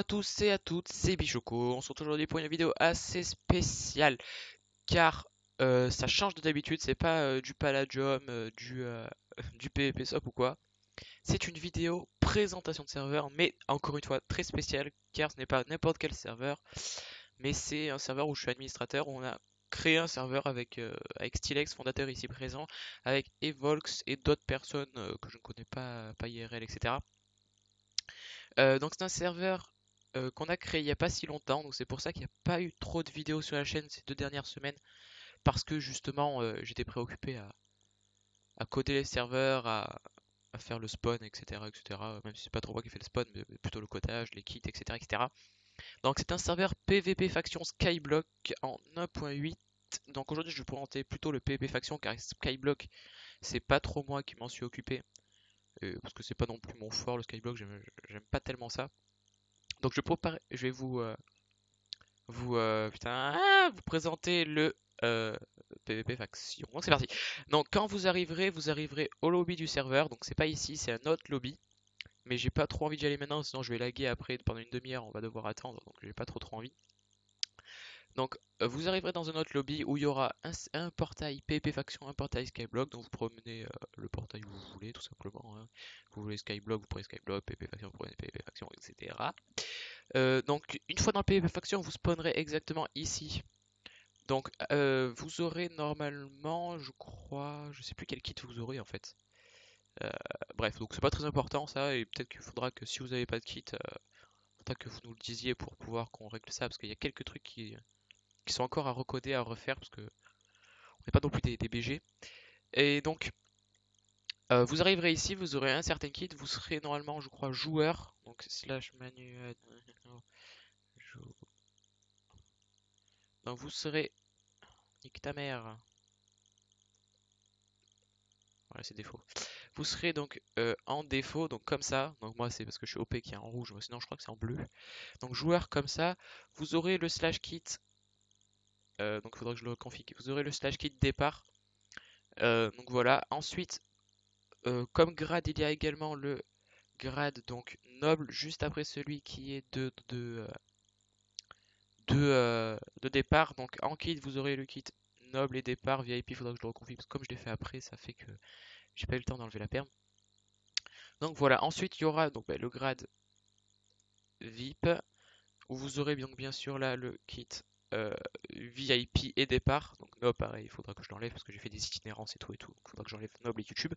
à tous et à toutes, c'est Bichoco. On se retrouve aujourd'hui pour une vidéo assez spéciale car ça change de d'habitude. C'est pas du Palladium, du PvP Swap ou quoi. C'est une vidéo présentation de serveur, mais encore une fois très spéciale car ce n'est pas n'importe quel serveur, mais c'est un serveur où je suis administrateur. Où on a créé un serveur avec Stylex, fondateur ici présent, avec Evolx et d'autres personnes que je ne connais pas IRL, etc. Donc c'est un serveur qu'on a créé il n'y a pas si longtemps, donc c'est pour ça qu'il n'y a pas eu trop de vidéos sur la chaîne ces 2 dernières semaines, parce que justement j'étais préoccupé à coder les serveurs, à faire le spawn, etc., etc. Même si c'est pas trop moi qui fais le spawn, mais plutôt le codage, les kits, etc., etc. Donc c'est un serveur PvP faction Skyblock en 1.8. Donc aujourd'hui je vais vous présenter plutôt le PvP faction, car Skyblock c'est pas trop moi qui m'en suis occupé, parce que c'est pas non plus mon fort le Skyblock, j'aime pas tellement ça. Donc je vais vous présenter le PvP faction. Donc c'est parti. Donc quand vous arriverez au lobby du serveur. Donc c'est pas ici, c'est un autre lobby. Mais j'ai pas trop envie d'y aller maintenant, sinon je vais laguer après pendant une demi-heure. On va devoir attendre, donc j'ai pas trop envie. Donc vous arriverez dans un autre lobby où il y aura un portail PvP faction, un portail Skyblock. Donc vous promenez le portail où vous voulez, tout simplement, hein. Vous voulez Skyblock, vous prenez Skyblock, PvP faction, vous prenez PvP faction, etc. Donc une fois dans le PvP faction, vous spawnerez exactement ici. Donc vous aurez normalement, je crois, je sais plus quel kit vous aurez en fait. Bref, donc c'est pas très important ça, et peut-être qu'il faudra que si vous n'avez pas de kit, faudra que vous nous le disiez pour pouvoir qu'on règle ça, parce qu'il y a quelques trucs qui sont encore à recoder, à refaire, parce que on n'est pas non plus des BG. Et donc vous arriverez ici, vous aurez un certain kit, vous serez normalement, je crois, joueur, donc slash manuel. Donc vous serez. Nique ta mère. Voilà, c'est défaut. Vous serez donc en défaut, donc comme ça. Donc moi c'est parce que je suis OP qui est en rouge, sinon je crois que c'est en bleu. Donc joueur comme ça, vous aurez le slash kit. Donc il faudra que je le config. Vous aurez le slash kit départ. Donc voilà. Ensuite, comme grade, il y a également le grade donc noble juste après celui qui est de départ. Donc en kit, vous aurez le kit noble et départ. VIP, il faudra que je le reconfig parce que comme je l'ai fait après, ça fait que j'ai pas eu le temps d'enlever la perme. Donc voilà, ensuite il y aura donc le grade VIP, où vous aurez donc bien sûr là le kit VIP et départ. Donc Nob, pareil, il faudra que je l'enlève parce que j'ai fait des itinérances et tout. Donc il faudra que j'enlève Noble et YouTube.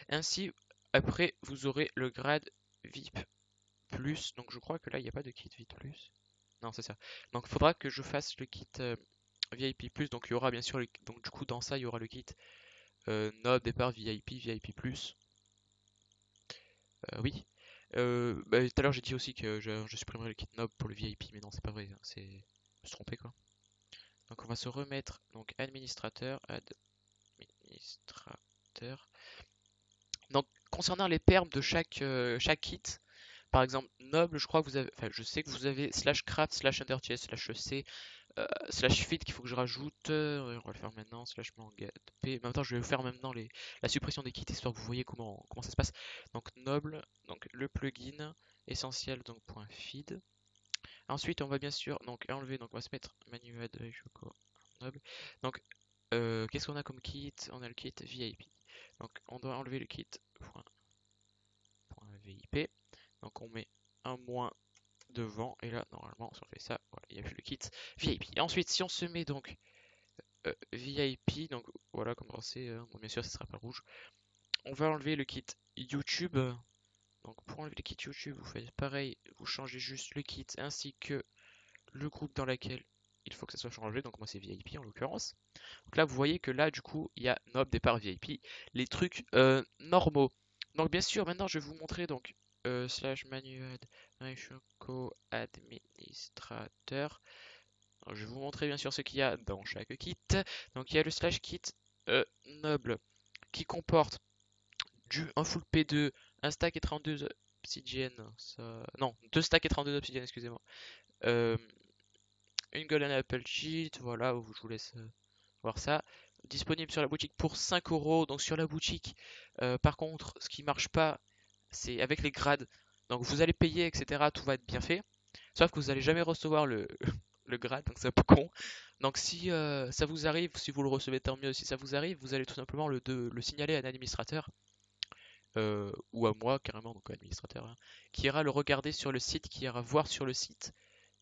Ainsi, après, vous aurez le grade VIP plus. Donc je crois que là, il n'y a pas de kit VIP plus. Non, c'est ça. Donc il faudra que je fasse le kit VIP plus. Donc il y aura bien sûr, donc du coup, dans ça, il y aura le kit Nob, départ, VIP, VIP plus. Oui. Tout à l'heure, j'ai dit aussi que je supprimerai le kit Nob pour le VIP, mais non, c'est pas vrai. Hein, je me suis trompé quoi. Donc on va se remettre donc administrateur. Donc concernant les perms de chaque kit, par exemple noble, je crois que vous avez, enfin je sais que vous avez slash craft, slash underchest, slash c, slash fit qu'il faut que je rajoute. On va le faire maintenant, slash manga p. Mais en même temps je vais vous faire maintenant la suppression des kits histoire que vous voyez comment ça se passe. Donc noble, donc le plugin essentiel donc point feed. Ensuite on va bien sûr donc enlever, donc on va se mettre manuel noble. Donc qu'est-ce qu'on a comme kit? On a le kit VIP. Donc on doit enlever le kit .vip. Donc on met un moins devant. Et là, normalement, si on fait ça, voilà, il y a plus le kit VIP. Et ensuite, si on se met donc VIP, donc voilà, comme c'est, bon, bien sûr, ça sera pas rouge. On va enlever le kit YouTube. Donc pour enlever le kit YouTube, vous faites pareil, vous changez juste le kit ainsi que le groupe dans lequel il faut que ça soit changé. Donc moi c'est VIP en l'occurrence. Donc là vous voyez que là du coup il y a Nob, départ, VIP, les trucs normaux. Donc bien sûr maintenant je vais vous montrer donc slash manuel administrateur. Alors, je vais vous montrer bien sûr ce qu'il y a dans chaque kit. Donc il y a le slash kit noble qui comporte un full P2, un stack et 32 obsidienne, non 2 stacks et 32 obsidienne, excusez-moi. Une golden apple cheat, voilà, je vous laisse voir ça. Disponible sur la boutique pour 5 euros. Donc sur la boutique, par contre, ce qui marche pas, c'est avec les grades. Donc vous allez payer, etc. Tout va être bien fait. Sauf que vous allez jamais recevoir le, le grade, donc c'est un peu con. Donc si ça vous arrive, si vous le recevez tant mieux, si ça vous arrive, vous allez tout simplement le signaler à un administrateur, ou à moi carrément, donc administrateur, hein, qui ira le regarder sur le site, qui ira voir sur le site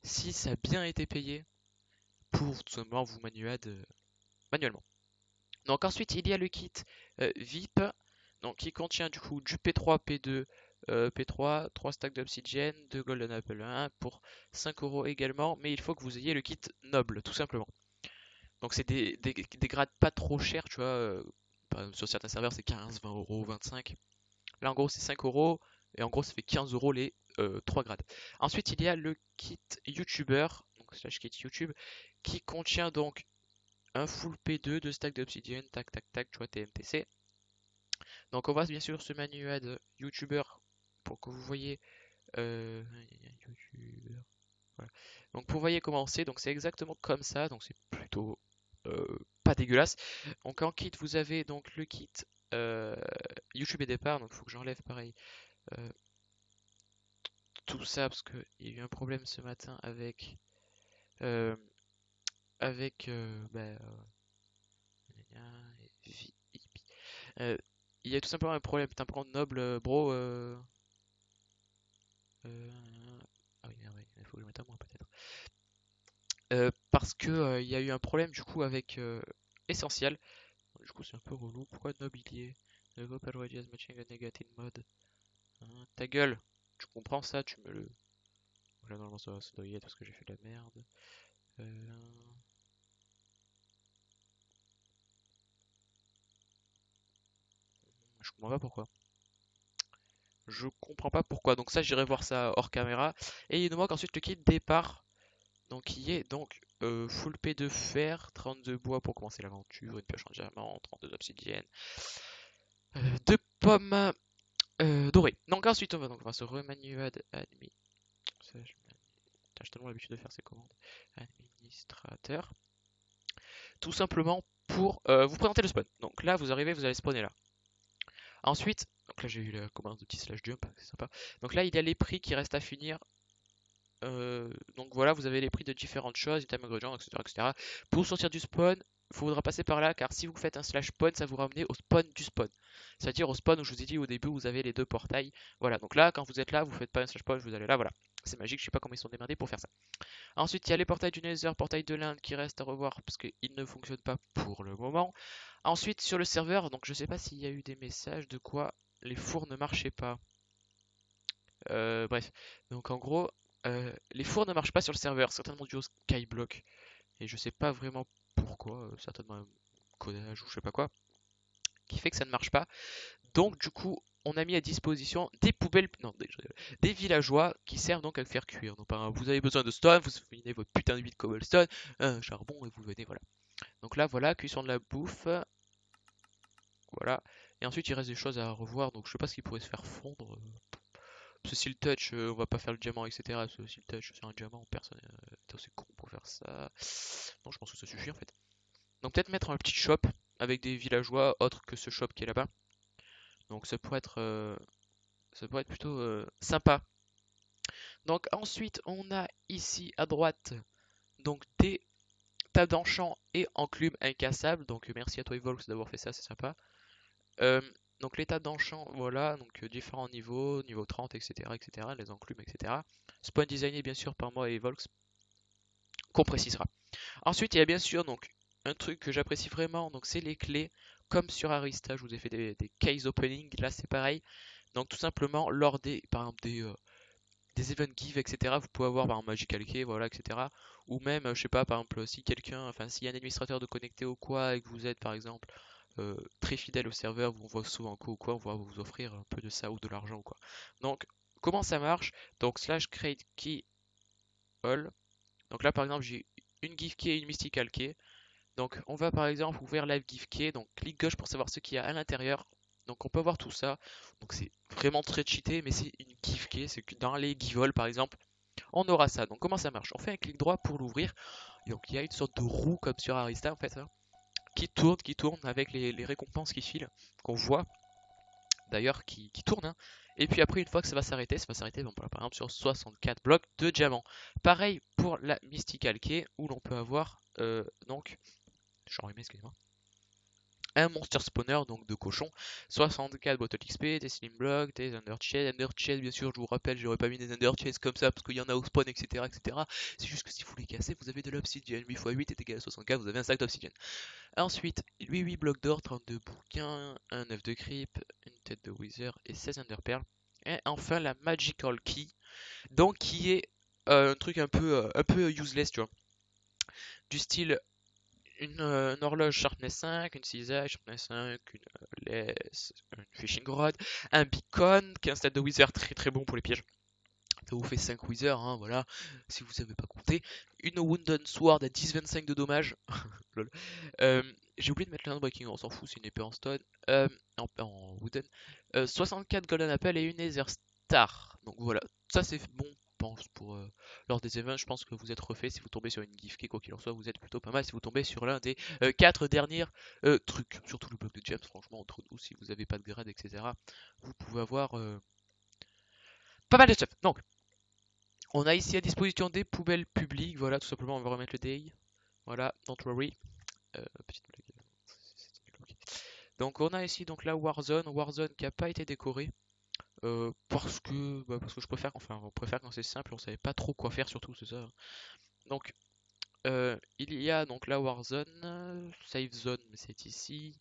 si ça a bien été payé pour tout simplement vous manuellement. Donc ensuite il y a le kit VIP, donc qui contient du coup du P3, P2, P3, 3 stacks d'obsidienne, 2 Golden Apple 1 pour 5 euros également, mais il faut que vous ayez le kit noble tout simplement. Donc c'est des grades pas trop chers, tu vois. Par exemple, sur certains serveurs c'est 15, 20 euros, 25. Là en gros c'est 5 euros et en gros ça fait 15 euros les 3 grades. Ensuite il y a le kit YouTuber, donc slash kit YouTube, qui contient donc un full P2, 2 stacks d'obsidienne, tac tac tac, tu vois, TMTC. Donc on va bien sûr ce manuel YouTuber pour que vous voyez YouTuber. Voilà. Donc pour voyez comment c'est, donc c'est exactement comme ça, donc c'est plutôt pas dégueulasse. Donc en kit vous avez donc le kit euh, YouTube et départ, donc il faut que j'enlève pareil euh, tout ça parce qu'il y a eu un problème ce matin euh, euh, il y a tout simplement un problème. Putain, par contre, noble, bro. Ah oui, merde, ouais, il faut que je mette à moi peut-être. Parce que il y a eu un problème du coup avec Essentiel. Du coup, c'est un peu relou. Pourquoi noble il y est? Developer Radius Matching a Negative Mode. Hein, ta gueule! Tu comprends ça? Tu me le. Là, normalement, ça doit y être parce que j'ai fait de la merde. Je comprends pas pourquoi. Je comprends pas pourquoi. Donc ça, j'irai voir ça hors caméra. Et il nous manque ensuite le kit départ. Donc qui est donc full P de fer, 32 bois pour commencer l'aventure, une pioche en diamant, 32 obsidiennes, 2 pommes dorées. Donc ensuite on va se remanuer admin. J'ai tellement l'habitude de faire ces commandes. Administrateur. Tout simplement pour vous présenter le spawn. Donc là vous arrivez, vous allez spawner là. Ensuite, donc là j'ai eu la commande de petit slash jump, c'est sympa. Donc là il y a les prix qui restent à finir. Donc voilà, vous avez les prix de différentes choses, items ingrédients, etc., etc. Pour sortir du spawn, il faudra passer par là, car si vous faites un slash spawn, ça vous ramène au spawn du spawn. C'est-à-dire au spawn où je vous ai dit au début, vous avez les deux portails. Voilà, donc là, quand vous êtes là, vous faites pas un slash spawn, vous allez là, voilà. C'est magique, je sais pas comment ils sont démerdés pour faire ça. Ensuite, il y a les portails du Nether, portail de l'Inde qui restent à revoir parce qu'ils ne fonctionnent pas pour le moment. Ensuite, sur le serveur, donc je sais pas s'il y a eu des messages de quoi les fours ne marchaient pas. Bref, donc en gros, les fours ne marchent pas sur le serveur, certainement dû au skyblock. Et je sais pas vraiment pourquoi, certainement un codage ou je sais pas quoi, qui fait que ça ne marche pas. Donc du coup, on a mis à disposition des poubelles, non, des villageois qui servent donc à le faire cuire. Donc par exemple, vous avez besoin de stone, vous finissez votre putain de vie de cobblestone, un charbon et vous venez, voilà. Donc là, voilà, cuisson de la bouffe, voilà. Et ensuite, il reste des choses à revoir, donc je sais pas ce qui pourrait se faire fondre. Ce style touch, on va pas faire le diamant, etc. Ce style touch, c'est un diamant, personne est assez con pour faire ça. Non, je pense que ça suffit en fait. Donc peut-être mettre un petit shop avec des villageois autres que ce shop qui est là-bas. Donc ça pourrait être plutôt sympa. Donc ensuite, on a ici à droite donc des tables d'enchant et enclumes incassables. Donc merci à toi Evolx d'avoir fait ça, c'est sympa. Euh, donc les tables d'enchant, voilà, donc différents niveaux, niveau 30, etc., etc., les enclumes, etc. Spawn designé bien sûr par moi et Evolx, qu'on précisera. Ensuite, il y a bien sûr donc un truc que j'apprécie vraiment, donc c'est les clés. Comme sur Arista, je vous ai fait des case opening, là c'est pareil. Donc tout simplement, lors des, par exemple, des event give, etc., vous pouvez avoir par exemple Magical Key, voilà, etc. Ou même, je sais pas, par exemple, si quelqu'un, enfin s'il y a un administrateur de connecté ou quoi, et que vous êtes par exemple très fidèle au serveur, vous voit souvent quoi ou quoi, on va vous offrir un peu de ça ou de l'argent ou quoi. Donc, comment ça marche? Donc, slash create key all. Donc là, par exemple, j'ai une give key et une mystical key. Donc, on va par exemple ouvrir live give key. Donc, clic gauche pour savoir ce qu'il y a à l'intérieur. Donc, on peut voir tout ça. Donc, c'est vraiment très cheaté, mais c'est une give key. C'est que dans les give all, par exemple, on aura ça. Donc, comment ça marche? On fait un clic droit pour l'ouvrir. Donc, il y a une sorte de roue comme sur Arista en fait, hein, qui tourne avec les récompenses qui filent, qu'on voit. d'ailleurs qui tourne, hein. Et puis après, une fois que ça va s'arrêter, bon, par exemple sur 64 blocs de diamants. Pareil pour la Mystical Key, où l'on peut avoir, donc, je suis enrhumé, excusez-moi, un monster spawner, donc de cochon, 64 bottle XP, des slim blocks, des underchest, bien sûr, je vous rappelle, j'aurais pas mis des underchests comme ça parce qu'il y en a au spawn, etc., etc. C'est juste que si vous les cassez, vous avez de l'obsidienne, 8 x 8 est égal à 64, vous avez un sac d'obsidienne. Ensuite, 8 blocs d'or, 32 bouquins, un œuf de creep, une tête de wither et 16 underpearls. Et enfin la magical key, donc qui est un truc un peu useless, tu vois. Du style une horloge Sharpness 5, une cisaille Sharpness 5, une laisse, une fishing rod, un beacon, qui est un stade de wither très très bon pour les pièges. Ça vous fait 5 wither, hein, voilà, si vous savez pas compter. Une Wounded Sword à 10-25 de dommages. Lol. J'ai oublié de mettre l'Unbreaking, on s'en fout, c'est une épée en stone. En wooden. 64 Golden Apple et une Nether Star. Donc voilà, ça c'est bon, je pense, pour lors des events. Je pense que vous êtes refait. Si vous tombez sur une gift key, quoi qu'il en soit, vous êtes plutôt pas mal. Si vous tombez sur l'un des 4 derniers trucs, surtout le bloc de gems, franchement, entre nous, si vous n'avez pas de grade, etc., vous pouvez avoir pas mal de stuff. Donc, on a ici à disposition des poubelles publiques. Voilà, tout simplement, on va remettre le day. Voilà, don't worry. Petite blague. Donc on a ici donc la Warzone qui n'a pas été décorée parce que je préfère, enfin on préfère quand c'est simple, on savait pas trop quoi faire surtout, c'est ça. Donc il y a donc la Warzone, Save Zone, mais c'est ici.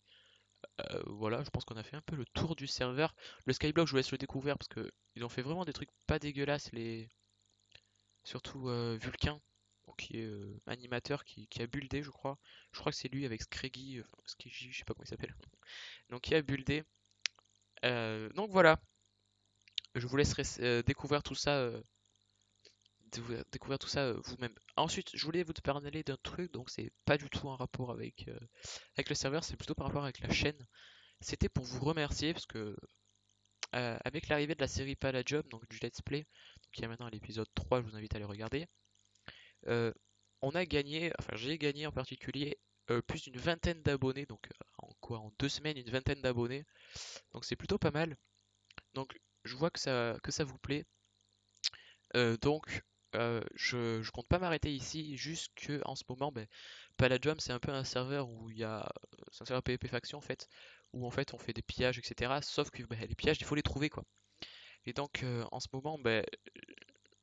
Voilà, je pense qu'on a fait un peu le tour du serveur. Le Skyblock, je vous laisse le découvrir parce que ils ont fait vraiment des trucs pas dégueulasses, surtout Vulcain, donc, qui est animateur qui a buildé, je crois. Je crois que c'est lui avec Scraggy, je sais pas comment il s'appelle. Donc qui a buildé. Donc voilà, je vous laisserai découvrir tout ça, vous-même. Ensuite, je voulais vous parler d'un truc, donc c'est pas du tout un rapport avec le serveur, c'est plutôt par rapport avec la chaîne. C'était pour vous remercier parce que avec l'arrivée de la série Palladium, donc du let's play, qui est maintenant à l'épisode 3, je vous invite à le regarder. On a gagné, enfin j'ai gagné en particulier plus d'une vingtaine d'abonnés, donc en 2 semaines une vingtaine d'abonnés, donc c'est plutôt pas mal. Donc je vois que ça vous plaît. Donc je compte pas m'arrêter ici, juste que en ce moment, ben, Palladium c'est un peu un serveur où c'est un serveur PvP faction en fait, où en fait on fait des pillages, etc. Sauf que ben, les pillages il faut les trouver quoi. Et donc en ce moment, ben,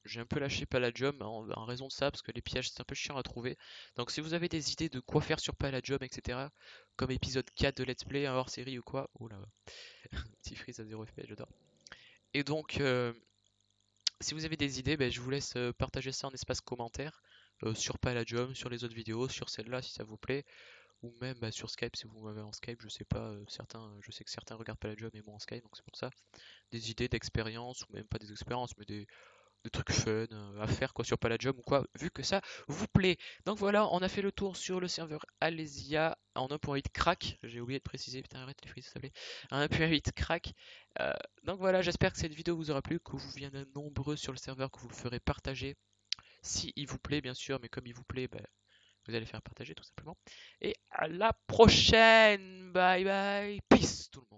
j'ai un peu lâché Palladium en raison de ça, parce que les pillages c'est un peu chiant à trouver. Donc si vous avez des idées de quoi faire sur Palladium, etc., comme épisode 4 de Let's Play, un hors série ou quoi, oh là, petit freeze à 0 FPS, j'adore. Et donc, si vous avez des idées, ben, je vous laisse partager ça en espace commentaire sur Palladium, sur les autres vidéos, sur celle-là si ça vous plaît, ou même bah, sur Skype si vous m'avez en Skype, je sais pas, je sais que certains regardent Palladium et moi en Skype, donc c'est pour ça. Des idées d'expérience, ou même pas des expériences, mais des trucs fun à faire quoi sur Palladium ou quoi, vu que ça vous plaît. Donc voilà, on a fait le tour sur le serveur Alésia en 1.8 crack. J'ai oublié de préciser, putain arrête les frises, ça s'appelait. En 1.8 crack. Donc voilà, j'espère que cette vidéo vous aura plu, que vous viendrez nombreux sur le serveur, que vous le ferez partager. Si il vous plaît bien sûr, mais comme il vous plaît, bah, vous allez faire partager tout simplement. Et à la prochaine, bye bye, peace tout le monde.